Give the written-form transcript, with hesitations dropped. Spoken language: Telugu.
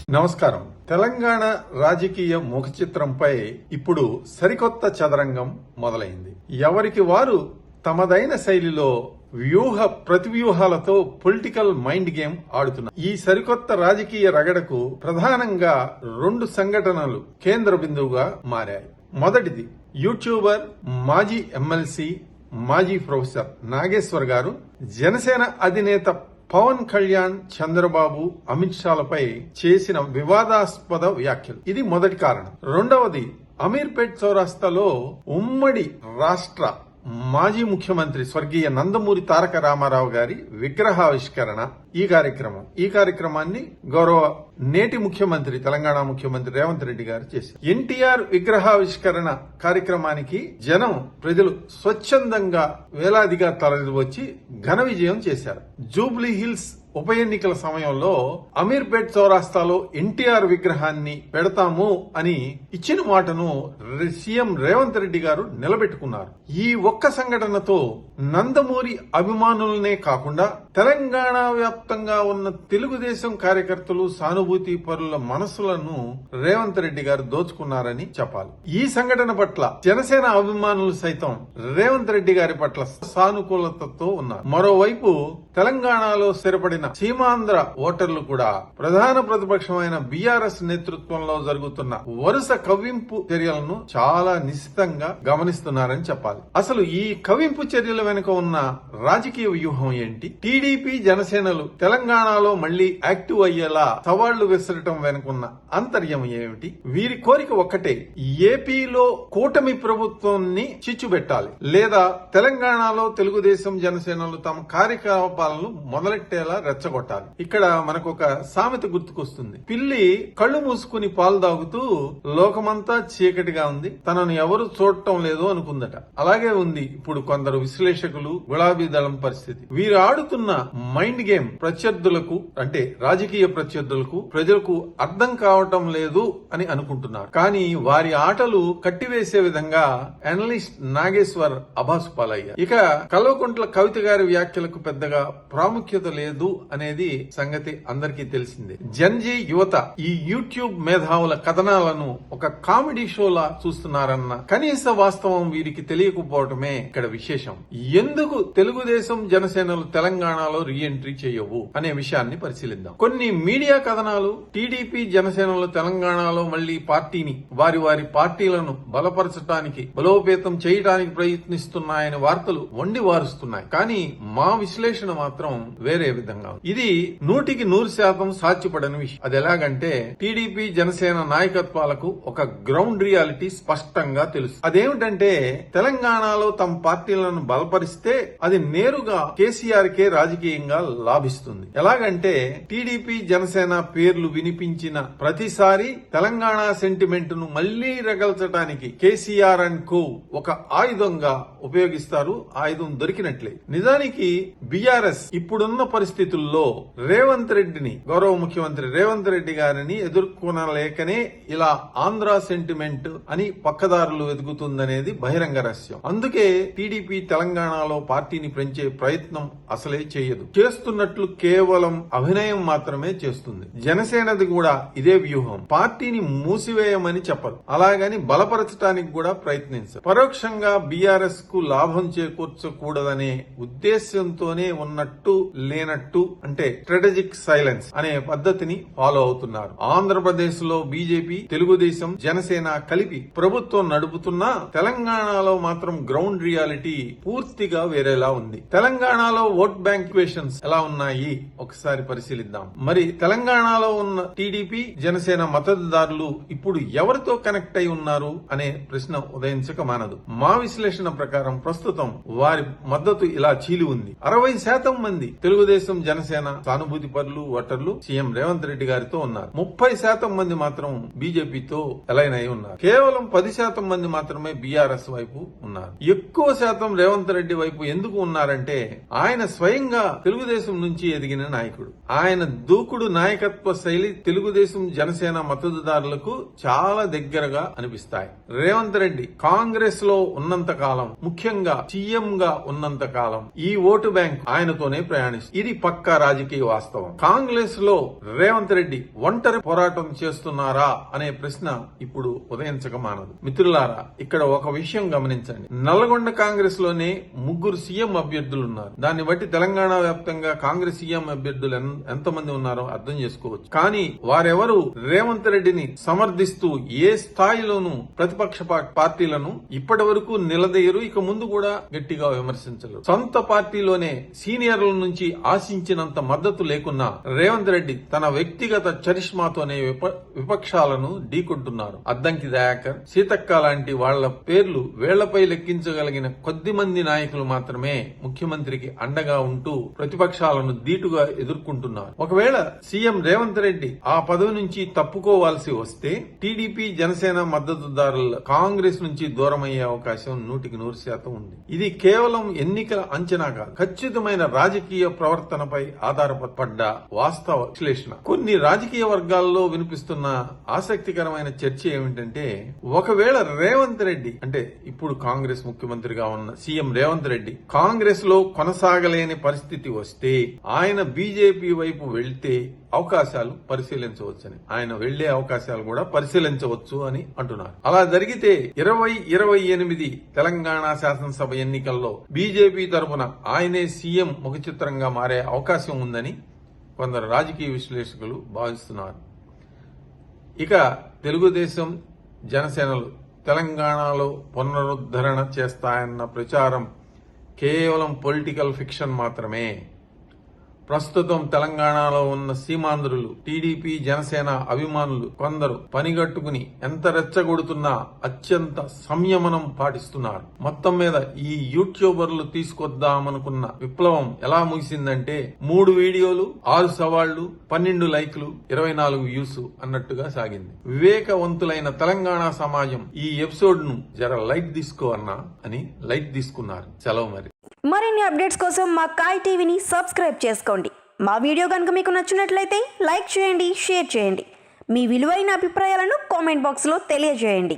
నమస్కారం. తెలంగాణ రాజకీయ ముఖ చిత్రంపై ఇప్పుడు సరికొత్త చదరంగం మొదలైంది. ఎవరికి వారు తమదైన శైలిలో ప్రతివ్యూహాలతో పొలిటికల్ మైండ్ గేమ్ ఆడుతున్నారు. ఈ సరికొత్త రాజకీయ రగడకు ప్రధానంగా 2 సంఘటనలు కేంద్ర బిందువుగా మారాయి. మొదటిది, యూట్యూబర్, మాజీ ఎమ్మెల్సీ, మాజీ ప్రొఫెసర్ నాగేశ్వర్ గారు జనసేన అధినేత పవన్ కళ్యాణ్, చంద్రబాబు, అమిత్ షాలపై చేసిన వివాదాస్పద వ్యాఖ్యలు. ఇది మొదటి కారణం. రెండవది, అమీర్పేట్ చౌరస్తాలో ఉమ్మడి రాష్ట్ర మాజీ ముఖ్యమంత్రి స్వర్గీయ నందమూరి తారక రామారావు గారి విగ్రహావిష్కరణ. ఈ కార్యక్రమాన్ని గౌరవ నేటి ముఖ్యమంత్రి, తెలంగాణ ముఖ్యమంత్రి రేవంత్ రెడ్డి గారు చేశారు. ఎన్టీఆర్ విగ్రహావిష్కరణ కార్యక్రమానికి ప్రజలు స్వచ్ఛందంగా వేలాదిగా తరలివచ్చి ఘన విజయం చేశారు. జూబ్లీ హిల్స్ ఉప ఎన్నికల సమయంలో అమీర్పేట్ చౌరాస్తాలో ఎన్టీఆర్ విగ్రహాన్ని పెడతాము అని ఇచ్చిన మాటను సీఎం రేవంత్ రెడ్డి గారు నిలబెట్టుకున్నారు. ఈ ఒక్క సంఘటనతో నందమూరి అభిమానులనే కాకుండా తెలంగాణ వ్యాప్తంగా ఉన్న తెలుగుదేశం కార్యకర్తలు, సానుభూతి పరుల మనసులను రేవంత్ రెడ్డి గారు దోచుకున్నారని చెప్పాలి. ఈ సంఘటన పట్ల జనసేన అభిమానులు సైతం రేవంత్ రెడ్డి గారి పట్ల సానుకూలతతో ఉన్నారు. మరోవైపు తెలంగాణలో స్థిరపడిన సీమాంధ్ర ఓటర్లు కూడా ప్రధాన ప్రతిపక్షమైన బీఆర్ఎస్ నేతృత్వంలో జరుగుతున్న వరుస కవ్వింపు చర్యలను చాలా నిశితంగా గమనిస్తున్నారని చెప్పాలి. అసలు ఈ కవ్వింపు చర్యల వెనుక ఉన్న రాజకీయ వ్యూహం ఏంటి? టీడీపీ, జనసేనలు తెలంగాణలో మళ్లీ యాక్టివ్ అయ్యేలా సవాళ్లు విసరటం వెనుకున్న అంతర్యం ఏమిటి? వీరి కోరిక ఒక్కటే, ఏపీలో కూటమి ప్రభుత్వాన్ని చిచ్చుబెట్టాలి, లేదా తెలంగాణలో తెలుగుదేశం, జనసేనలు తమ కార్యకలాపాలను మొదలెట్టేలా రెచ్చగొట్టాలి. ఇక్కడ మనకు ఒక సామెత గుర్తుకొస్తుంది. పిల్లి కళ్ళు మూసుకుని పాలు తాగుతూ లోకమంతా చీకటిగా ఉంది, తనను ఎవరు చూడటం లేదు అనుకుందట. అలాగే ఉంది ఇప్పుడు కొందరు విశ్లేషకులు, గులాబీ దళం పరిస్థితి. వీరు ఆడుతున్న మైండ్ గేమ్ ప్రత్యర్థులకు, అంటే రాజకీయ ప్రత్యర్థులకు, ప్రజలకు అర్థం కావటం లేదు అని అనుకుంటున్నారు. కానీ వారి ఆటలు కట్టివేసే విధంగా అనలిస్ట్ నాగేశ్వర్ అభాసుపాలయ్యారు. ఇక కల్వకుంట్ల కవిత గారి వ్యాఖ్యలకు పెద్దగా ప్రాముఖ్యత లేదు అనేది సంగతి అందరికీ తెలిసిందే. జన్జీ యువత ఈ యూట్యూబ్ మేధావుల కథనాలను ఒక కామెడీ షోలా చూస్తున్నారన్న కనీస వాస్తవం వీరికి తెలియకపోవటమే ఇక్కడ విశేషం. ఎందుకు తెలుగుదేశం, జనసేనలు తెలంగాణలో రీఎంట్రీ చేయవు అనే విషయాన్ని పరిశీలిద్దాం. కొన్ని మీడియా కథనాలు టీడీపీ, జనసేనలు తెలంగాణలో మళ్లీ పార్టీని, వారి పార్టీలను బలపరచడానికి, బలోపేతం చేయడానికి ప్రయత్నిస్తున్నాయని వార్తలు వండి వారుస్తున్నాయి. కానీ మా విశ్లేషణ మాత్రం వేరే విధంగా. ఇది 100% సాధ్యపడని విషయం. అది ఎలాగంటే, టీడీపీ, జనసేన నాయకత్వాలకు ఒక గ్రౌండ్ రియాలిటీ స్పష్టంగా తెలుసు. అదేమిటంటే, తెలంగాణలో తమ పార్టీలను బలపరిస్తే అది నేరుగా కేసీఆర్ కే రాజకీయంగా లాభిస్తుంది. ఎలాగంటే, టీడీపీ, జనసేన పేర్లు వినిపించిన ప్రతిసారి తెలంగాణ సెంటిమెంట్ ను మళ్లీ రగల్చడానికి కేసీఆర్ అండ్ కో ఒక ఆయుధంగా ఉపయోగిస్తారు. ఆయుధం దొరికినట్లే. నిజానికి బీఆర్ఎస్ ఇప్పుడున్న పరిస్థితుల్లో రేవంత్ రెడ్డిని, గౌరవ ముఖ్యమంత్రి రేవంత్ రెడ్డి గారిని ఎదుర్కొనలేకనే ఇలా ఆంధ్ర సెంటిమెంట్ అని పక్కదారులు వెతుకుతుందనేది బహిరంగ రహస్యం. అందుకే టీడీపీ తెలంగాణలో పార్టీని పెంచే ప్రయత్నం అసలే చేయదు. చేస్తున్నట్లు కేవలం అభినయం మాత్రమే చేస్తుంది. జనసేనది కూడా ఇదే వ్యూహం. పార్టీని మూసివేయమని చెప్పదు, అలాగని బలపరచడానికి కూడా ప్రయత్నించదు. పరోక్షంగా బీఆర్ఎస్ కు లాభం చేకూర్చకూడదనే ఉద్దేశ్యంతోనే ఉన్నట్టు లేనట్టు, అంటే స్ట్రాటజిక్ సైలెన్స్ అనే పద్ధతిని ఫాలో అవుతున్నారు. ఆంధ్రప్రదేశ్ లో బీజేపీ, తెలుగుదేశం, జనసేన కలిపి ప్రభుత్వం నడుపుతున్నా తెలంగాణలో మాత్రం గ్రౌండ్ రియాలిటీ పూర్తిగా వేరేలా ఉంది. తెలంగాణలో ఓట్ బ్యాంక్ ఈక్వేషన్స్ ఎలా ఉన్నాయి ఒకసారి పరిశీలిద్దాం. మరి తెలంగాణలో ఉన్న టీడీపీ, జనసేన మద్దతుదారులు ఇప్పుడు ఎవరితో కనెక్ట్ అయి ఉన్నారు అనే ప్రశ్న ఉదయించక మానదు. మా విశ్లేషణ ప్రకారం ప్రస్తుతం వారి మద్దతు ఇలా చీలి ఉంది. 60% మంది తెలుగుదేశం, జనసేన సానుభూతి పరులు, ఓటర్లు సీఎం రేవంత్ రెడ్డి గారితో ఉన్నారు. 30% మంది మాత్రం బీజేపీతో అలైన్ అయి ఉన్నారు. కేవలం 10% మంది మాత్రమే బీఆర్ఎస్ వైపు ఉన్నారు. ఎక్కువ శాతం రేవంత్ రెడ్డి వైపు ఎందుకు ఉన్నారంటే, ఆయన స్వయంగా తెలుగుదేశం నుంచి ఎదిగిన నాయకుడు. ఆయన దూకుడు నాయకత్వ శైలి తెలుగుదేశం, జనసేన మద్దతుదారులకు చాలా దగ్గరగా అనిపిస్తాయి. రేవంత్ రెడ్డి కాంగ్రెస్ లో ఉన్నంత కాలం, ముఖ్యంగా సీఎం గా ఉన్నంత కాలం ఈ ఓటు బ్యాంక్ ఆయనతోనే ప్రయాణిస్తుంది. ఇది పక్క పక్కా రాజకీయ వాస్తవం. కాంగ్రెస్ లో రేవంత్ రెడ్డి ఒంటరి పోరాటం చేస్తున్నారా అనే ప్రశ్న ఇప్పుడు ఉదయించక మానదు. మిత్రులారా, ఇక్కడ ఒక విషయం గమనించండి. నల్గొండ కాంగ్రెస్ లోనే 3 సీఎం అభ్యర్థులు ఉన్నారు. దాన్ని బట్టి తెలంగాణ వ్యాప్తంగా కాంగ్రెస్ సీఎం అభ్యర్థులు ఎంతమంది ఉన్నారో అర్థం చేసుకోవచ్చు. కానీ వారెవరు రేవంత్ రెడ్డిని సమర్థిస్తూ ఏ స్థాయిలోనూ ప్రతిపక్ష పార్టీలను ఇప్పటి వరకు నిలదీయరు, ఇక ముందు కూడా గట్టిగా విమర్శించరు. సొంత పార్టీలోనే సీనియర్ల నుంచి ఆశించినంత మద్దతు లేకున్నా రేవంత్ రెడ్డి తన వ్యక్తిగత చరిష్మాతోనే విపక్షాలను ఢీకొంటున్నారు. అద్దంకి దయాకర్, సీతక్క లాంటి వాళ్ల పేర్లు వేళ్లపై లెక్కించగలిగిన కొద్ది మంది నాయకులు మాత్రమే ముఖ్యమంత్రికి అండగా ఉంటూ ప్రతిపక్షాలను ధీటుగా ఎదుర్కొంటున్నారు. ఒకవేళ సీఎం రేవంత్ రెడ్డి ఆ పదవి నుంచి తప్పుకోవాల్సి వస్తే టీడీపీ జనసేన మద్దతుదారుల కాంగ్రెస్ నుంచి దూరమయ్యే అవకాశం 100% ఉంది. ఇది కేవలం ఎన్నికల అంచనా కాదు, ఖచ్చితమైన రాజకీయ ప్రవర్తనపై ఆధారపడ్డ వాస్తవ విశ్లేషణ. కొన్ని రాజకీయ వర్గాల్లో వినిపిస్తున్న ఆసక్తికరమైన చర్చ ఏమిటంటే, ఒకవేళ రేవంత్ రెడ్డి అంటే ఇప్పుడు కాంగ్రెస్ ముఖ్యమంత్రిగా ఉన్న సీఎం రేవంత్ రెడ్డి కాంగ్రెస్ లో కొనసాగలేని పరిస్థితి వస్తే ఆయన బీజేపీ వైపు వెళ్తే అవకాశాలు పరిశీలించవచ్చని, ఆయన వెళ్లే అవకాశాలు కూడా పరిశీలించవచ్చు అని అంటున్నారు. అలా జరిగితే 2028 తెలంగాణ శాసనసభ ఎన్నికల్లో బీజేపీ తరఫున ఆయనే సీఎం ముఖచిత్రంగా మారే అవకాశం ఉందని కొందరు రాజకీయ విశ్లేషకులు భావిస్తున్నారు. ఇక తెలుగుదేశం జనసేనలు తెలంగాణలో పునరుద్ధరణ చేస్తాయన్న ప్రచారం కేవలం పొలిటికల్ ఫిక్షన్ మాత్రమే. ప్రస్తుతం తెలంగాణలో ఉన్న సీమాంధ్రులు, టీడీపీ జనసేన అభిమానులు కొందరు పనిగట్టుకుని ఎంత రెచ్చగొడుతున్నా అత్యంత సంయమనం పాటిస్తున్నారు. మొత్తం మీద ఈ యూట్యూబర్లు తీసుకొద్దామనుకున్న విప్లవం ఎలా ముగిసిందంటే 3 వీడియోలు, 6 సవాళ్లు, 12 లైక్లు, 24 వ్యూస్ అన్నట్టుగా సాగింది. వివేకవంతులైన తెలంగాణ సమాజం ఈ ఎపిసోడ్ ను జర లైట్ తీసుకో అన్నా అని లైట్ తీసుకున్నారు. సెలవు మరి. మరిన్ని అప్డేట్స్ కోసం మా కాయ్ టీవీని సబ్స్క్రైబ్ చేసుకోండి. మా వీడియో కనుక మీకు నచ్చినట్లయితే లైక్ చేయండి, షేర్ చేయండి. మీ విలువైన అభిప్రాయాలను కామెంట్ బాక్స్లో తెలియజేయండి.